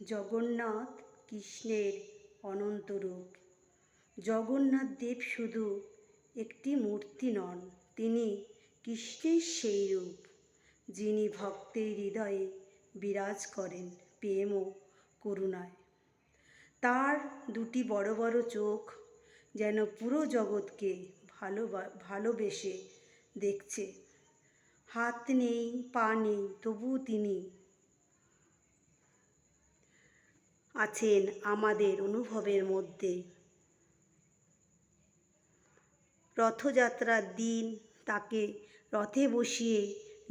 জগন্নাথ কৃষ্ণের অনন্ত রূপ। জগন্নাথ দেব শুধু একটি মূর্তি নন, তিনি কৃষ্ণের সেই রূপ যিনি ভক্তের হৃদয়ে বিরাজ করেন প্রেম ও করুণায়। তার দুটি বড় বড় চোখ যেন পুরো জগৎকে ভালোবেসে দেখছে। হাত নেই, পা নেই, তবু তিনি আছেন আমাদের অনুভবের মধ্যে। রথযাত্রার দিন তাকে রথে বসিয়ে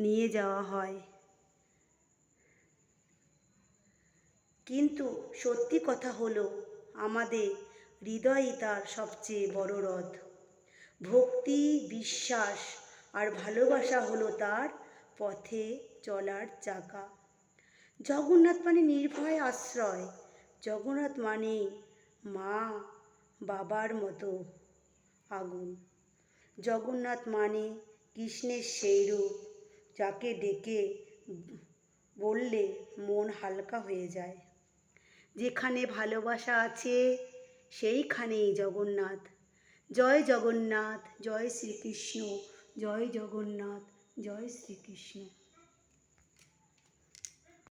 নিয়ে যাওয়া হয়, কিন্তু সত্যি কথা হলো আমাদের হৃদয়ই তার সবচেয়ে বড় রথ। ভক্তি, বিশ্বাস আর ভালোবাসা হলো তার পথে চলার চাকা। জগন্নাথ মানে নির্ভয় আশ্রয়, জগন্নাথ মানে মা বাবার মতো আগুন, জগন্নাথ মানে কৃষ্ণের সেই রূপ যাকে ডেকে বললে মন হালকা হয়ে যায়। যেখানে ভালোবাসা আছে সেইখানেই জগন্নাথ। জয় জগন্নাথ, জয় শ্রীকৃষ্ণ, জয় জগন্নাথ, জয় শ্রীকৃষ্ণ।